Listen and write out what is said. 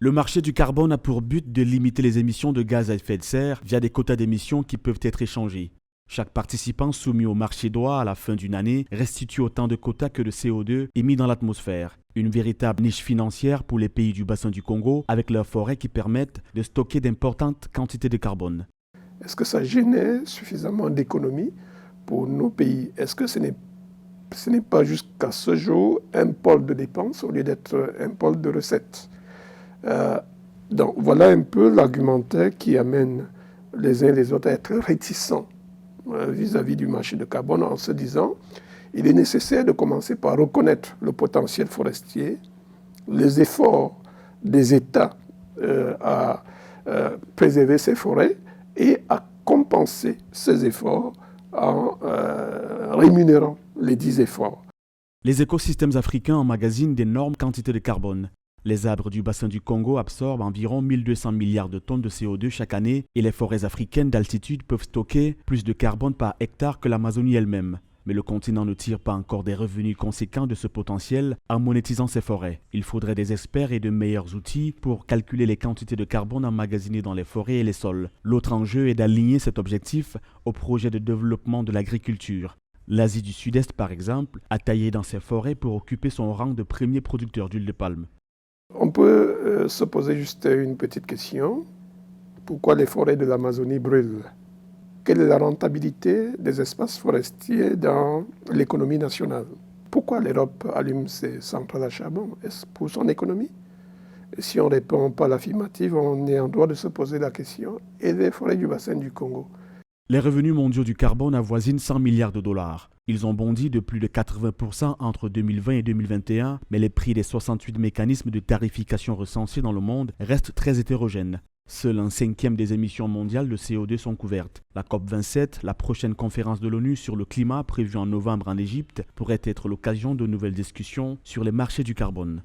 Le marché du carbone a pour but de limiter les émissions de gaz à effet de serre via des quotas d'émissions qui peuvent être échangés. Chaque participant soumis au marché doit, à la fin d'une année, restituer autant de quotas que de CO2 émis dans l'atmosphère. Une véritable niche financière pour les pays du bassin du Congo, avec leurs forêts qui permettent de stocker d'importantes quantités de carbone. Est-ce que ça génère suffisamment d'économies pour nos pays? Est-ce que ce n'est pas jusqu'à ce jour un pôle de dépenses au lieu d'être un pôle de recettes? Donc voilà un peu l'argumentaire qui amène les uns et les autres à être réticents vis-à-vis du marché de carbone en se disant il est nécessaire de commencer par reconnaître le potentiel forestier, les efforts des États à préserver ces forêts et à compenser ces efforts en rémunérant les dits efforts. Les écosystèmes africains emmagasinent d'énormes quantités de carbone. Les arbres du bassin du Congo absorbent environ 1200 milliards de tonnes de CO2 chaque année et les forêts africaines d'altitude peuvent stocker plus de carbone par hectare que l'Amazonie elle-même. Mais le continent ne tire pas encore des revenus conséquents de ce potentiel en monétisant ses forêts. Il faudrait des experts et de meilleurs outils pour calculer les quantités de carbone emmagasinées dans les forêts et les sols. L'autre enjeu est d'aligner cet objectif au projet de développement de l'agriculture. L'Asie du Sud-Est, par exemple, a taillé dans ses forêts pour occuper son rang de premier producteur d'huile de palme. On peut se poser juste une petite question. Pourquoi les forêts de l'Amazonie brûlent? Quelle est la rentabilité des espaces forestiers dans l'économie nationale? Pourquoi l'Europe allume ses centrales à charbon? Est-ce pour son économie? Et si on ne répond pas à l'affirmative, on est en droit de se poser la question. Et les forêts du bassin du Congo? Les revenus mondiaux du carbone avoisinent 100 milliards de dollars. Ils ont bondi de plus de 80% entre 2020 et 2021, mais les prix des 68 mécanismes de tarification recensés dans le monde restent très hétérogènes. Seul un cinquième des émissions mondiales de CO2 sont couvertes. La COP27, la prochaine conférence de l'ONU sur le climat prévue en novembre en Égypte, pourrait être l'occasion de nouvelles discussions sur les marchés du carbone.